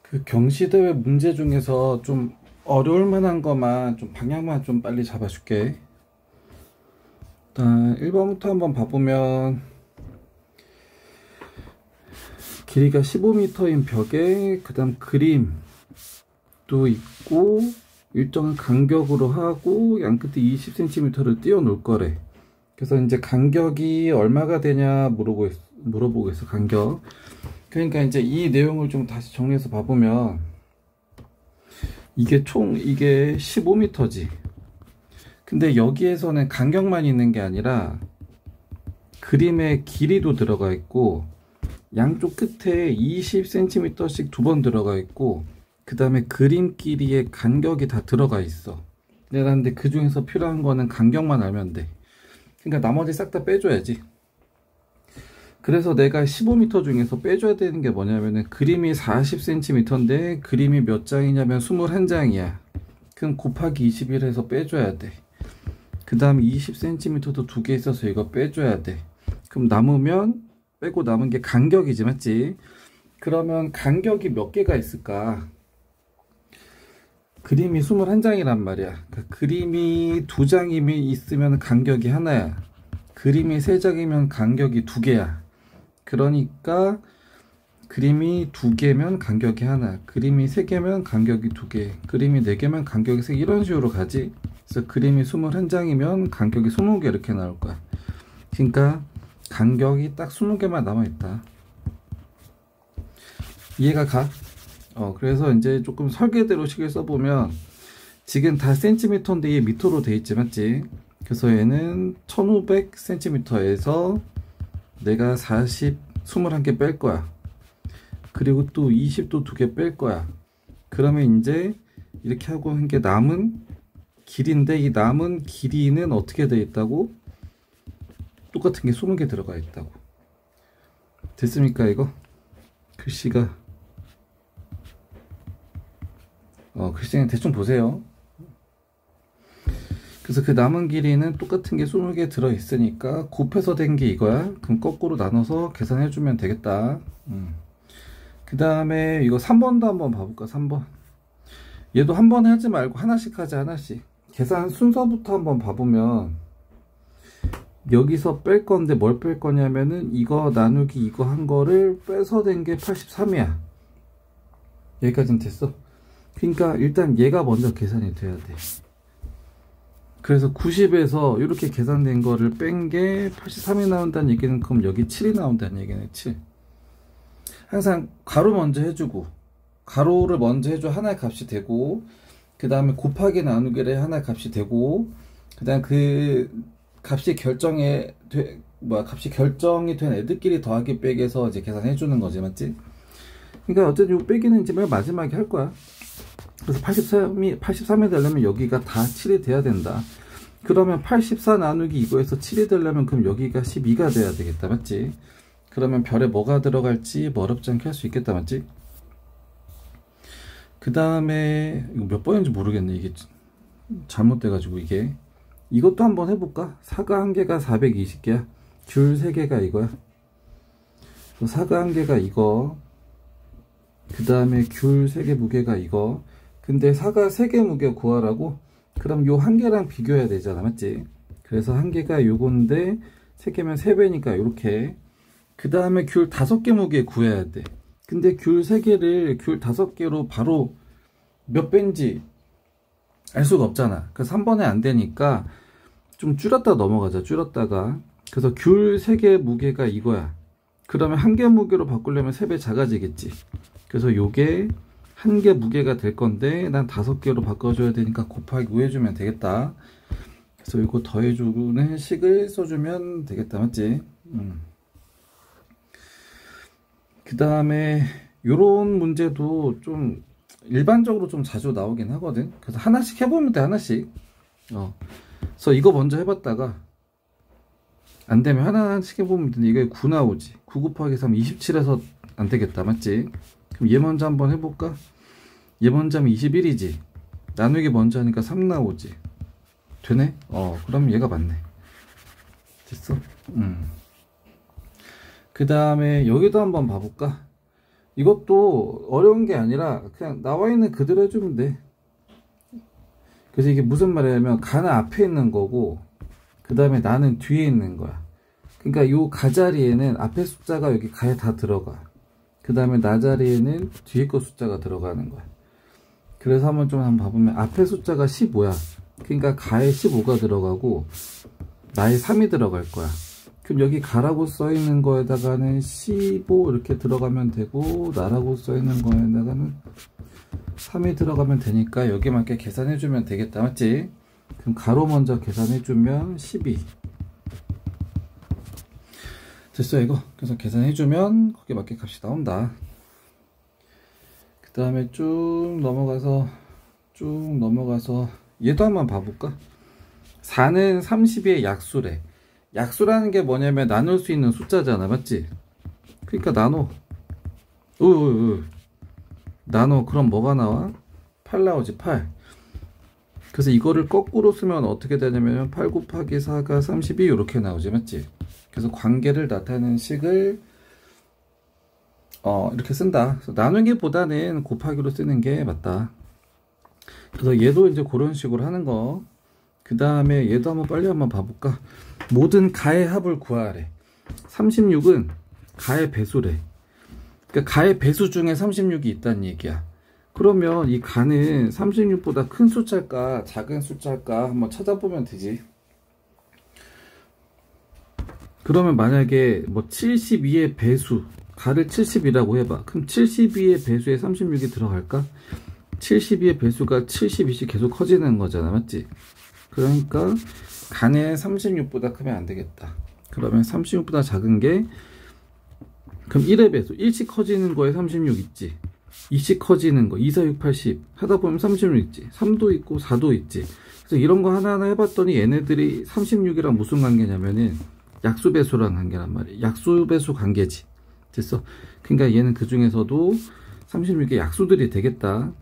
그 경시대회 문제 중에서 좀 어려울 만한 것만 좀 방향만 좀 빨리 잡아줄게. 일단 1번부터 한번 봐보면 길이가 15m인 벽에 그 다음 그림도 있고 일정한 간격으로 하고 양끝에 20cm를 띄워 놓을 거래. 그래서 이제 간격이 얼마가 되냐 물어보고 있어. 간격. 그러니까 이제 이 내용을 좀 다시 정리해서 봐보면 이게 15m지. 근데 여기에서는 간격만 있는 게 아니라 그림의 길이도 들어가 있고 양쪽 끝에 20cm씩 두 번 들어가 있고 그 다음에 그림 길이의 간격이 다 들어가 있어. 근데 그 중에서 필요한 거는 간격만 알면 돼. 그러니까 나머지 싹 다 빼줘야지. 그래서 내가 15m 중에서 빼줘야 되는 게 뭐냐면은 그림이 40cm인데 그림이 몇 장이냐면 21장이야. 그럼 곱하기 21 해서 빼줘야 돼. 그 다음 20cm도 두 개 있어서 이거 빼줘야 돼. 그럼 빼고 남은 게 간격이지, 맞지? 그러면 간격이 몇 개가 있을까? 그림이 21장이란 말이야. 그러니까 그림이 2장이면 있으면 간격이 하나야. 그림이 3장이면 간격이 2개야. 그러니까 그림이 2개면 간격이 하나, 그림이 3개면 간격이 2개, 그림이 4개면 간격이 3개, 이런 식으로 가지. 그래서 그림이 21장이면 간격이 20개 이렇게 나올 거야. 그러니까 간격이 딱 20개만 남아있다. 이해가 가? 그래서 이제 조금 설계대로 식을 써보면 지금 다 cm인데 이게 미터로 돼 있지, 맞지? 그래서 얘는 1500cm에서 내가 21개 뺄 거야. 그리고 또 20도 2개 뺄 거야. 그러면 이제 이렇게 하고 한 게 남은 길인데 이 남은 길이는 어떻게 되어 있다고? 똑같은 게 20개 들어가 있다고. 됐습니까 이거? 글씨가 글씨는 대충 보세요. 그래서 그 남은 길이는 똑같은 게 20개 들어있으니까 곱해서 된 게 이거야. 그럼 거꾸로 나눠서 계산해주면 되겠다. 그 다음에 이거 3번도 한번 봐볼까. 3번. 얘도 한 번에 하지 말고 하나씩 하자. 하나씩. 계산 순서부터 한번 봐보면 여기서 뺄 건데 뭘 뺄 거냐면은 이거 나누기 이거 한 거를 빼서 된 게 83이야. 여기까지는 됐어. 그러니까 일단 얘가 먼저 계산이 돼야 돼. 그래서 90에서 이렇게 계산된 거를 뺀 게 83이 나온다는 얘기는 그럼 여기 7이 나온다는 얘기네. 7. 항상 가로 먼저 해주고 가로를 먼저 해줘. 하나의 값이 되고 그 다음에 곱하기 나누기를 하나의 값이 되고 그 다음 그 값이 결정이 된 애들끼리 더하기 빼기 해서 이제 계산해 주는 거지, 맞지? 그러니까 어쨌든 이 빼기는 이제 맨 마지막에 할 거야. 그래서 83이 되려면 여기가 다 7이 돼야 된다. 그러면 84 나누기 이거에서 7이 되려면 그럼 여기가 12가 돼야 되겠다, 맞지? 그러면 별에 뭐가 들어갈지 뭐 어렵지 않게 할 수 있겠다, 맞지? 그 다음에 이거 몇 번인지 모르겠네. 이게 잘못돼가지고 이것도 한번 해볼까? 사가 한 개가 420개야. 귤 3개가 이거야. 사가 한 개가 이거. 그 다음에 귤 3개 무게가 이거. 근데 사가 3개 무게 구하라고? 그럼 요 한 개랑 비교해야 되잖아, 맞지? 그래서 한 개가 요건데 3개면 3배니까 요렇게. 그 다음에 귤 5개 무게 구해야 돼. 근데 귤 3개를 귤 5개로 바로 몇 배인지 알 수가 없잖아. 그래서 한 번에 안 되니까 좀 줄였다 넘어가자. 줄였다가. 그래서 귤 3개 무게가 이거야. 그러면 한 개 무게로 바꾸려면 3배 작아지겠지. 그래서 요게 한 개 무게가 될 건데 난 5개로 바꿔줘야 되니까 곱하기 5 해주면 되겠다. 그래서 이거 더해주는 식을 써주면 되겠다, 맞지? 그 다음에 요런 문제도 좀 일반적으로 좀 자주 나오긴 하거든. 그래서 하나씩 해보면 돼. 하나씩. 그래서 이거 먼저 해봤다가 안되면 하나씩 해보면 돼. 이게 9 나오지. 9 곱하기 3 27에서 안되겠다, 맞지? 그럼 얘 먼저 한번 해볼까? 얘 먼저 하면 21이지. 나누기 먼저 하니까 3 나오지. 되네? 그럼 얘가 맞네. 됐어? 그 다음에 여기도 한번 봐볼까? 이것도 어려운 게 아니라 그냥 나와 있는 그대로 해주면 돼. 그래서 이게 무슨 말이냐면 가는 앞에 있는 거고 그 다음에 나는 뒤에 있는 거야. 그러니까 요 가 자리에는 앞에 숫자가 여기 가에 다 들어가. 그 다음에 나 자리에는 뒤에 거 숫자가 들어가는 거야. 그래서 한번 봐보면 앞에 숫자가 15야. 그러니까 가에 15가 들어가고 나에 3이 들어갈 거야. 그럼 여기 가라고 써있는 거에다가는 15 이렇게 들어가면 되고 나라고 써있는 거에다가는 3이 들어가면 되니까 여기 맞게 계산해주면 되겠다. 맞지? 그럼 가로 먼저 계산해주면 12 됐어 이거. 그래서 계산해주면 거기에 맞게 값이 나온다. 그 다음에 쭉 넘어가서 얘도 한번 봐볼까? 4는 32의 약수래. 약수라는 게 뭐냐면 나눌 수 있는 숫자잖아. 맞지? 그러니까 나눠. 나눠. 그럼 뭐가 나와? 8 나오지. 8. 그래서 이거를 거꾸로 쓰면 어떻게 되냐면 8 곱하기 4가 32 이렇게 나오지. 맞지? 그래서 관계를 나타내는 식을 이렇게 쓴다. 그래서 나누기보다는 곱하기로 쓰는 게 맞다. 그래서 얘도 이제 그런 식으로 하는 거. 그 다음에 얘도 한번 봐볼까? 모든 가의 합을 구하래. 36은 가의 배수래. 그러니까 가의 배수 중에 36이 있다는 얘기야. 그러면 이 가는 36보다 큰 숫자일까 작은 숫자일까 한번 찾아보면 되지. 그러면 만약에 뭐 72의 배수, 가를 70이라고 해봐. 그럼 72의 배수에 36이 들어갈까? 72의 배수가 72씩 계속 커지는 거잖아. 맞지? 그러니까 가는 36보다 크면 안 되겠다. 그러면 36보다 작은 게 그럼 1의 배수 1씩 커지는 거에 36 있지. 2씩 커지는 거 2, 4, 6, 8, 10 하다 보면 36 있지. 3도 있고 4도 있지. 그래서 이런 거 하나하나 해봤더니 얘네들이 36이랑 무슨 관계냐면은 약수배수랑 관계란 말이야. 약수배수 관계지. 됐어. 그러니까 얘는 그 중에서도 36의 약수들이 되겠다.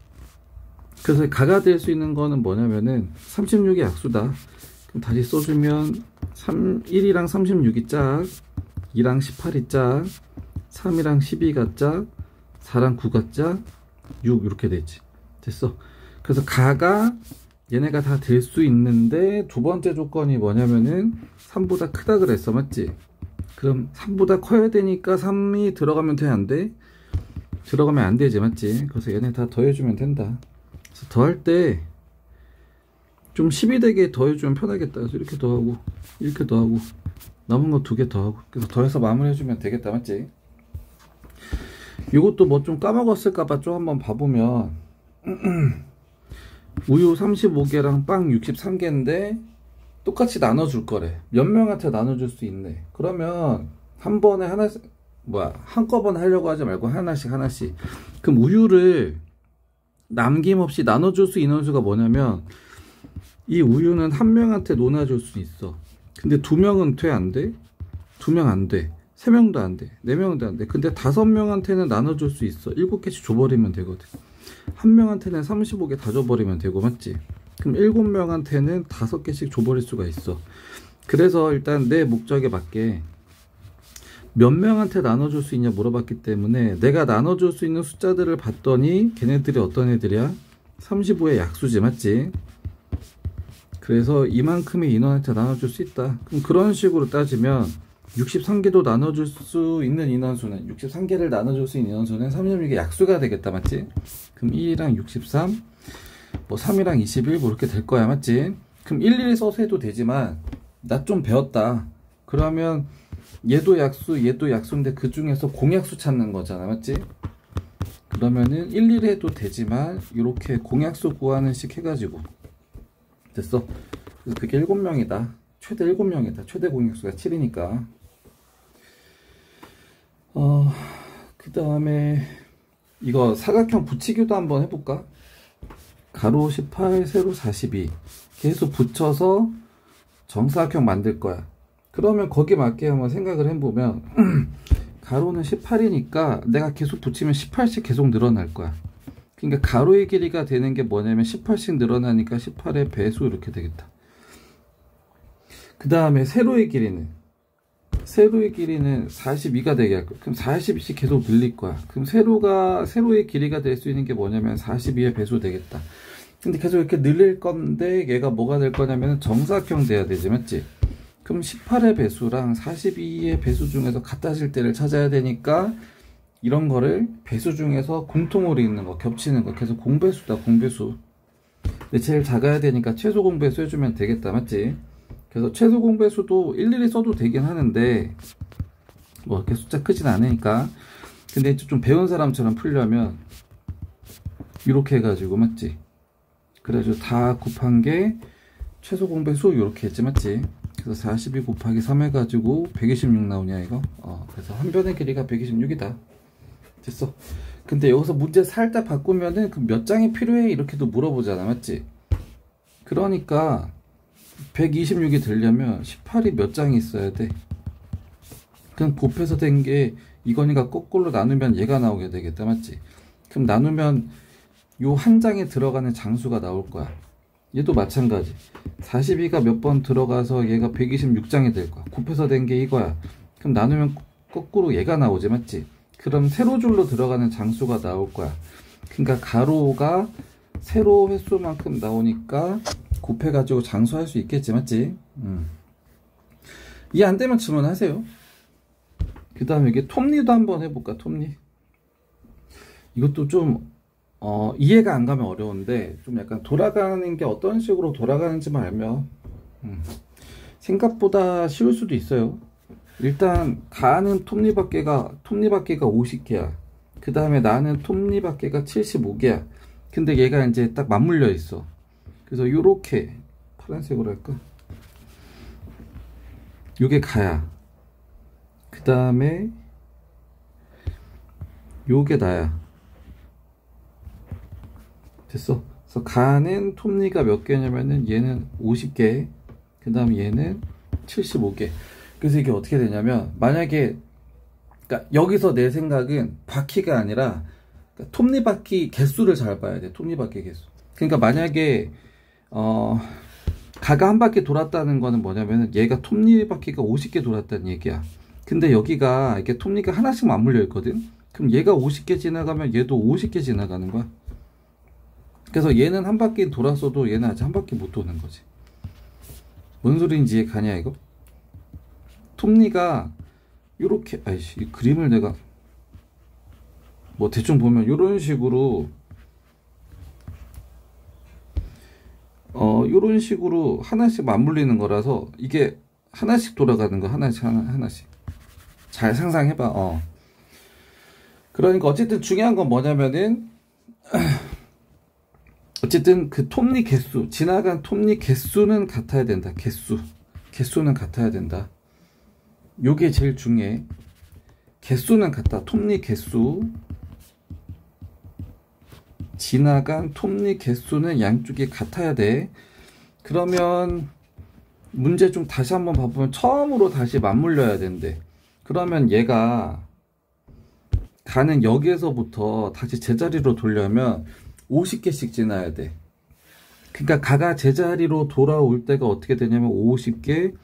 그래서 가가 될 수 있는 거는 뭐냐면은 36의 약수다. 그럼 다시 써주면 1이랑 36이 짝, 2랑 18이 짝, 3이랑 12가 짝, 4랑 9가 짝, 6 이렇게 되지. 됐어. 그래서 가가 얘네가 다 될 수 있는데 두 번째 조건이 뭐냐면은 3보다 크다 그랬어. 맞지? 그럼 3보다 커야 되니까 3이 들어가면 돼? 안 돼? 들어가면 안 되지. 맞지? 그래서 얘네 다 더해주면 된다. 그래서 더할 때 좀 10이 되게 더해주면 편하겠다. 그래서 이렇게 더하고 이렇게 더하고 남은 거 2개 더하고 그래서 더해서 마무리해주면 되겠다. 맞지? 이것도 뭐 좀 까먹었을까봐 좀 한번 봐보면 우유 35개랑 빵 63개인데 똑같이 나눠줄 거래. 몇 명한테 나눠줄 수 있네. 그러면 한 번에 하나씩 한꺼번에 하려고 하지 말고 하나씩. 그럼 우유를 남김없이 나눠줄 수 있는 수가 뭐냐면 이 우유는 한 명한테 논아줄 수 있어. 근데 2명은 돼? 안 돼? 2명 안 돼. 3명도 안 돼. 4명도 안 돼. 근데 5명한테는 나눠줄 수 있어. 7개씩 줘버리면 되거든. 한 명한테는 35개 다 줘버리면 되고. 맞지? 그럼 7명한테는 5개씩 줘버릴 수가 있어. 그래서 일단 내 목적에 맞게 몇 명한테 나눠줄 수 있냐 물어봤기 때문에 내가 나눠줄 수 있는 숫자들을 봤더니 걔네들이 어떤 애들이야? 35의 약수지. 맞지? 그래서 이만큼의 인원한테 나눠줄 수 있다. 그럼 그런 식으로 따지면 63개도 나눠줄 수 있는 인원수는 63개를 나눠줄 수 있는 인원수는 36의 약수가 되겠다. 맞지? 그럼 1이랑 63 뭐 3이랑 21 뭐 이렇게 될 거야. 맞지? 그럼 일일이 써서 해도 되지만 나 좀 배웠다. 그러면 얘도 약수인데 그 중에서 공약수 찾는 거잖아. 맞지? 그러면은 일일이 해도 되지만 이렇게 공약수 구하는 식 해가지고 됐어. 그래서 그게 7명이다. 최대 7명이다. 최대 공약수가 7이니까. 그 다음에 이거 사각형 붙이기도 한번 해볼까? 가로 18, 세로 42 계속 붙여서 정사각형 만들 거야. 그러면 거기에 맞게 한번 생각을 해보면 가로는 18이니까 내가 계속 붙이면 18씩 계속 늘어날 거야. 그러니까 가로의 길이가 되는 게 뭐냐면 18씩 늘어나니까 18의 배수 이렇게 되겠다. 그 다음에 세로의 길이는 세로의 길이는 42가 되게 할 거야. 그럼 40씩 계속 늘릴 거야. 그럼 세로의 길이가 될 수 있는 게 뭐냐면 42의 배수 되겠다. 근데 계속 이렇게 늘릴 건데 얘가 뭐가 될 거냐면 정사각형 돼야 되지, 맞지? 그럼 18의 배수랑 42의 배수 중에서 같아질 때를 찾아야 되니까 이런 거를 배수 중에서 공통으로 있는 거, 겹치는 거, 계속 공배수다, 공배수. 근데 제일 작아야 되니까 최소 공배수 해주면 되겠다, 맞지? 그래서 최소 공배수도 일일이 써도 되긴 하는데 뭐 이렇게 숫자 크진 않으니까. 근데 이제 좀 배운 사람처럼 풀려면 이렇게 해가지고, 맞지? 그래가지고 다 곱한 게 최소 공배수 이렇게 했지, 맞지? 그래서 42 곱하기 3 해가지고 126 나오냐 이거? 그래서 한 변의 길이가 126이다. 됐어. 근데 여기서 문제 살짝 바꾸면은 그 몇 장이 필요해 이렇게도 물어보잖아, 맞지? 그러니까 126이 되려면 18이 몇 장이 있어야 돼. 그냥 곱해서 된 게 이건희가 거꾸로 나누면 얘가 나오게 되겠다, 맞지? 그럼 나누면 요 한 장에 들어가는 장수가 나올 거야. 얘도 마찬가지. 42가 몇 번 들어가서 얘가 126장이 될 거야. 곱해서 된 게 이거야. 그럼 나누면 거꾸로 얘가 나오지, 맞지? 그럼 세로줄로 들어가는 장수가 나올 거야. 그러니까 가로가 세로 횟수만큼 나오니까 곱해가지고 장수할 수 있겠지, 맞지? 이해 안 되면 질문하세요. 그 다음에 이게 톱니도 한번 해볼까, 톱니. 이것도 좀 이해가 안 가면 어려운데 좀 약간 돌아가는 게 어떤 식으로 돌아가는지만 알면 생각보다 쉬울 수도 있어요. 일단 가는 톱니바퀴가 50개야. 그 다음에 나는 톱니바퀴가 75개야. 근데 얘가 이제 딱 맞물려 있어. 그래서 요렇게 파란색으로 할까? 요게 가야. 그 다음에 요게 나야. 됐어. 그래서 가는 톱니가 몇 개냐면은 얘는 50개, 그 다음에 얘는 75개. 그래서 이게 어떻게 되냐면 만약에 그러니까 여기서 내 생각은 바퀴가 아니라 그러니까 톱니바퀴 개수를 잘 봐야 돼. 톱니바퀴 개수. 그러니까 만약에 가가 한 바퀴 돌았다는 거는 뭐냐면은 얘가 톱니바퀴가 50개 돌았다는 얘기야. 근데 여기가 이렇게 톱니가 하나씩 맞물려 있거든. 그럼 얘가 50개 지나가면 얘도 50개 지나가는 거야. 그래서 얘는 한 바퀴 돌았어도 얘는 아직 한 바퀴 못 도는 거지. 뭔 소리인지 이해 가냐 이거? 톱니가 요렇게, 아이씨, 이 그림을 내가 뭐 대충 보면 요런 식으로 요런 식으로 하나씩 맞물리는 거라서 이게 하나씩 돌아가는 거, 하나씩 잘 상상해봐. 그러니까 어쨌든 중요한 건 뭐냐면은 어쨌든 그 톱니 개수, 지나간 톱니 개수는 같아야 된다. 개수는 같아야 된다. 요게 제일 중요해. 개수는 같다. 톱니 개수, 지나간 톱니 개수는 양쪽이 같아야 돼. 그러면 문제 좀 다시 한번 봐보면 처음으로 다시 맞물려야 된대. 그러면 얘가 가는 여기에서부터 다시 제자리로 돌려면 50개씩 지나야 돼. 그러니까 가가 제자리로 돌아올 때가 어떻게 되냐면 50개,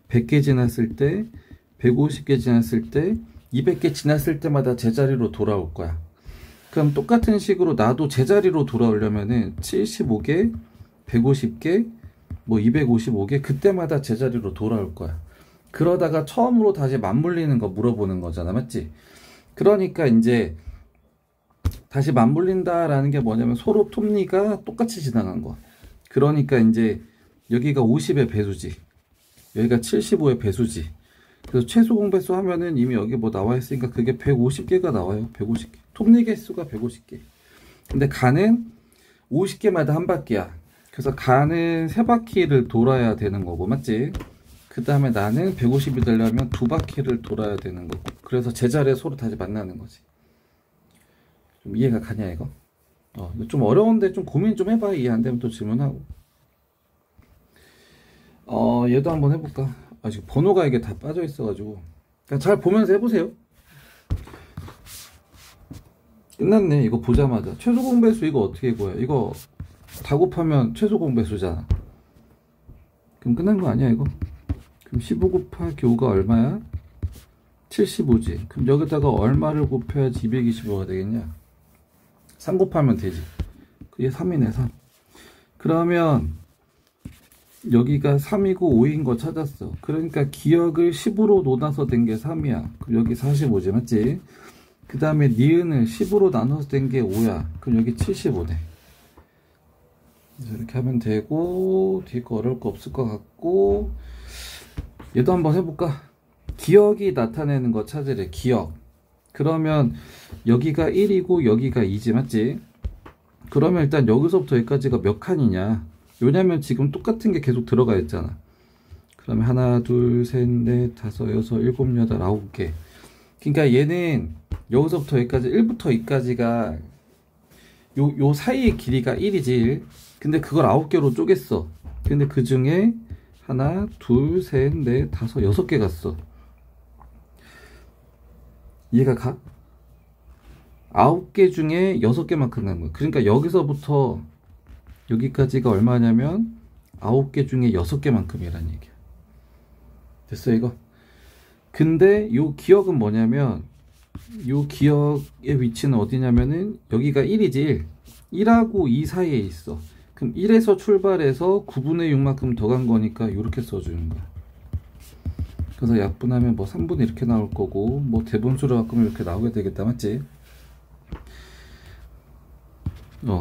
100개 지났을 때, 150개 지났을 때, 200개 지났을 때마다 제자리로 돌아올 거야. 그럼 똑같은 식으로 나도 제자리로 돌아오려면은 75개, 150개, 뭐 255개 그때마다 제자리로 돌아올 거야. 그러다가 처음으로 다시 맞물리는 거 물어보는 거잖아, 맞지? 그러니까 이제 다시 맞물린다라는 게 뭐냐면 서로 톱니가 똑같이 지나간 거. 그러니까 이제 여기가 50의 배수지, 여기가 75의 배수지. 그래서 최소 공배수 하면은 이미 여기 뭐 나와 있으니까 그게 150개가 나와요. 150개. 톱니 개수가 150개. 근데 가는 50개마다 한 바퀴야. 그래서 가는 3바퀴를 돌아야 되는 거고, 맞지? 그 다음에 나는 150이 되려면 2바퀴를 돌아야 되는 거고. 그래서 제자리에 서로 다시 만나는 거지. 좀 이해가 가냐 이거? 좀 어려운데 좀 고민 좀 해봐. 이해 안 되면 또 질문하고. 얘도 한번 해볼까? 지금 번호가 이게 다 빠져 있어가지고 그냥 잘 보면서 해보세요. 끝났네. 이거 보자마자 최소 공배수 이거 어떻게 구해? 이거 다 곱하면 최소 공배수잖아. 그럼 끝난 거 아니야 이거? 그럼 15 곱하기 5가 얼마야? 75지. 그럼 여기다가 얼마를 곱해야지 225가 되겠냐? 3 곱하면 되지. 그게 3이네, 3. 그러면 여기가 3이고 5인 거 찾았어. 그러니까 기억을 10으로 나눠서 된 게 3이야. 그럼 여기 45지, 맞지? 그 다음에 니은을 10으로 나눠서 된 게 5야. 그럼 여기 75네. 이렇게 하면 되고, 뒤에 거 어려울 거 없을 것 같고, 얘도 한번 해볼까? 기억이 나타내는 거 찾으래. 기억. 그러면 여기가 1이고 여기가 2지, 맞지? 그러면 일단 여기서부터 여기까지가 몇 칸이냐? 왜냐면 지금 똑같은 게 계속 들어가 있잖아. 그러면 하나, 둘, 셋, 넷, 다섯, 여섯, 일곱, 여덟, 9개. 그러니까 얘는 여기서부터 여기까지 1부터 2까지가 요 사이의 길이가 1이지. 근데 그걸 9개로 쪼갰어. 근데 그 중에 하나, 둘, 셋, 넷, 다섯, 6개 갔어. 얘가 가? 9개 중에 6개만큼 간 거야. 그러니까 여기서부터 여기까지가 얼마냐면 9개 중에 6개만큼이란 얘기야. 됐어, 이거? 근데 요 기억은 뭐냐면, 요 기억의 위치는 어디냐면은 여기가 1이지. 1. 1하고 2 사이에 있어. 그럼 1에서 출발해서 9분의 6만큼 더 간 거니까 이렇게 써주는 거야. 그래서 약분하면 뭐 3분의 이렇게 나올 거고, 뭐 대분수로 바꾸면 이렇게 나오게 되겠다, 맞지?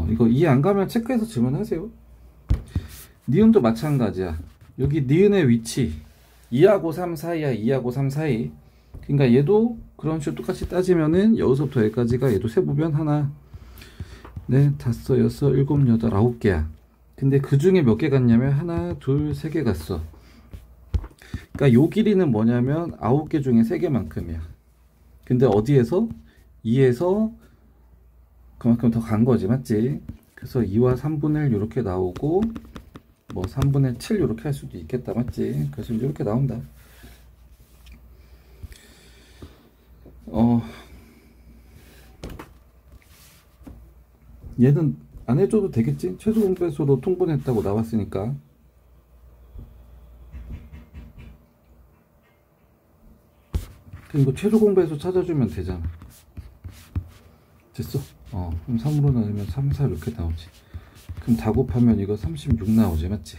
이거 이해 안 가면 체크해서 질문하세요. 니은도 마찬가지야. 여기 니은의 위치 2하고 3 사이야. 2하고 3 사이. 그러니까 얘도 그런 식으로 똑같이 따지면은 여기서부터 여기까지가 얘도 세보면 하나, 넷, 다섯, 여섯, 일곱, 여덟, 9개야. 근데 그 중에 몇 개 갔냐면 하나, 둘, 3개 갔어. 그러니까 요 길이는 뭐냐면 9개 중에 3개만큼이야. 근데 어디에서? 2에서 그만큼 더 간 거지, 맞지? 그래서 2와 3분의 1 이렇게 나오고, 뭐 3분의 7 이렇게 할 수도 있겠다, 맞지? 그래서 이렇게 나온다. 얘는 안 해줘도 되겠지? 최소 공배수로 통분했다고 나왔으니까. 그리고 최소 공배수 찾아주면 되잖아. 됐어? 그럼 3으로 나누면 3, 4 이렇게 나오지. 그럼 다 곱하면 이거 36 나오지, 맞지?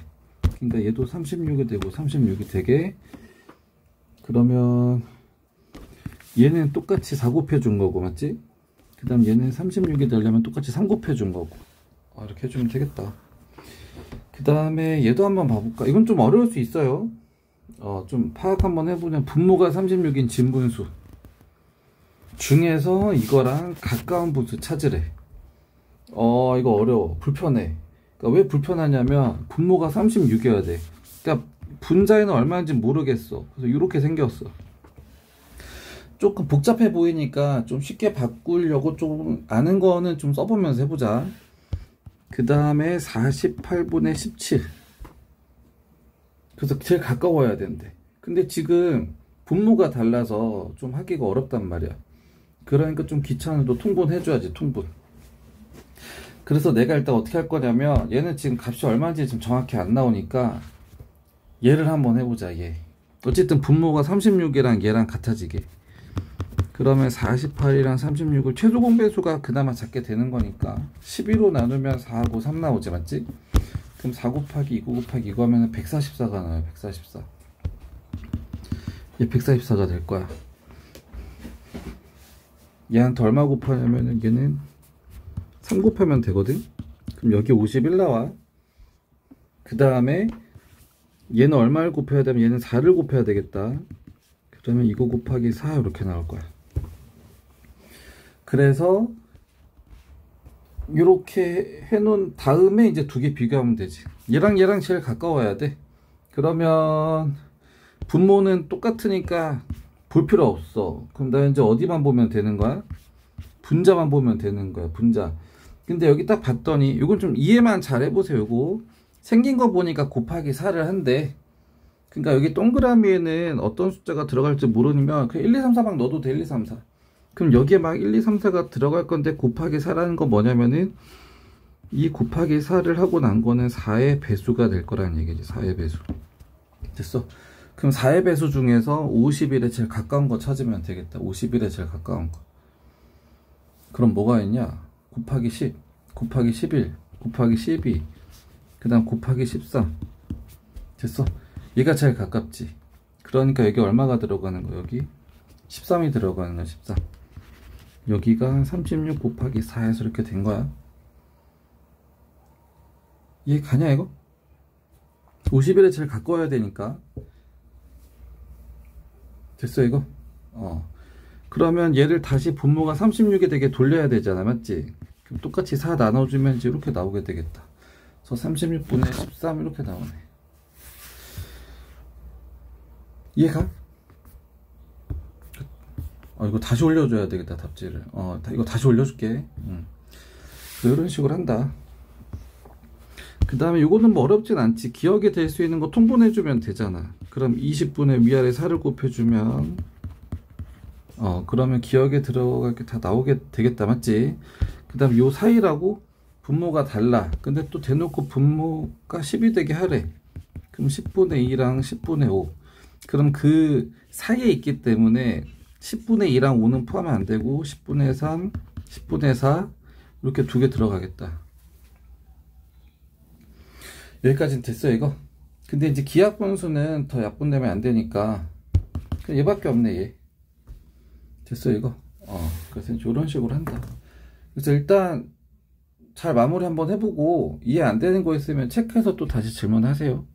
그러니까 얘도 36이 되고 36이 되게, 그러면 얘는 똑같이 4 곱해준 거고, 맞지? 그 다음 얘는 36이 되려면 똑같이 3 곱해준 거고. 이렇게 해주면 되겠다. 그 다음에 얘도 한번 봐볼까? 이건 좀 어려울 수 있어요. 좀 파악 한번 해보면, 분모가 36인 진분수 중에서 이거랑 가까운 분수 찾으래. 이거 어려워. 불편해. 그러니까 왜 불편하냐면 분모가 36이어야 돼. 그러니까 분자에는 얼마인지 모르겠어. 그래서 이렇게 생겼어. 조금 복잡해 보이니까 좀 쉽게 바꾸려고 좀 아는 거는 좀 써보면서 해보자. 그 다음에 48분의 17. 그래서 제일 가까워야 된대. 근데 지금 분모가 달라서 좀 하기가 어렵단 말이야. 그러니까 좀 귀찮아도 통분해줘야지, 통분. 그래서 내가 일단 어떻게 할 거냐면, 얘는 지금 값이 얼마인지 지금 정확히 안 나오니까 얘를 한번 해보자. 얘 어쨌든 분모가 36이랑 얘랑 같아지게. 그러면 48이랑 36을 최소 공배수가 그나마 작게 되는 거니까 12로 나누면 4하고 3 나오지, 맞지? 그럼 4 곱하기 2 곱하기 이거 하면 144가 나와요. 144. 얘 144가 될 거야. 얘한테 얼마 곱하냐면은 얘는 3 곱하면 되거든? 그럼 여기 51 나와. 그 다음에 얘는 얼마를 곱해야 되면 얘는 4를 곱해야 되겠다. 그러면 이거 곱하기 4 이렇게 나올 거야. 그래서 이렇게 해놓은 다음에 이제 두 개 비교하면 되지. 얘랑 얘랑 제일 가까워야 돼. 그러면 분모는 똑같으니까 볼 필요 없어. 그럼 나 이제 어디만 보면 되는 거야? 분자만 보면 되는 거야, 분자. 근데 여기 딱 봤더니 이건 좀 이해만 잘 해보세요. 요거 생긴 거 보니까 곱하기 4를 한대. 그러니까 여기 동그라미에는 어떤 숫자가 들어갈지 모르면 그냥 1, 2, 3, 4 막 넣어도 돼. 1, 2, 3, 4. 그럼 여기에 막 1, 2, 3, 4가 들어갈 건데 곱하기 4라는 건 뭐냐면은 이 곱하기 4를 하고 난 거는 4의 배수가 될 거라는 얘기지. 4의 배수. 됐어. 그럼 4의 배수 중에서 50일에 제일 가까운 거 찾으면 되겠다. 50일에 제일 가까운 거. 그럼 뭐가 있냐? 곱하기 10, 곱하기 11, 곱하기 12, 그 다음 곱하기 13. 됐어? 얘가 제일 가깝지. 그러니까 여기 얼마가 들어가는 거야? 여기 13이 들어가는 거야. 13. 여기가 36 곱하기 4에서 이렇게 된 거야. 이해 가냐 이거? 50일에 제일 가까워야 되니까. 됐어 이거? 그러면 얘를 다시 분모가 36이 되게 돌려야 되잖아, 맞지? 그럼 똑같이 4 나눠주면 이제 이렇게 나오게 되겠다. 그래서 36분의 13 이렇게 나오네. 이해가? 이거 다시 올려줘야 되겠다, 답지를. 이거 다시 올려줄게. 이런 식으로 한다. 그 다음에 이거는 뭐 어렵진 않지. 기억이 될 수 있는 거 통분해주면 되잖아. 그럼 20분의 위아래 4를 곱해주면 그러면 기억에 들어갈 게 다 나오게 되겠다, 맞지? 그 다음 요 사이라고 분모가 달라. 근데 또 대놓고 분모가 10이 되게 하래. 그럼 10분의 2랑 10분의 5. 그럼 그 사이에 있기 때문에 10분의 2랑 5는 포함이 안 되고 10분의 3, 10분의 4 이렇게 두 개 들어가겠다. 여기까지는 됐어 이거. 근데 이제 기하분수는 더 약분되면 안 되니까 그냥 얘밖에 없네 얘. 됐어 이거. 그래서 이런 식으로 한다. 그래서 일단 잘 마무리 한번 해보고 이해 안 되는 거 있으면 체크해서 또 다시 질문하세요.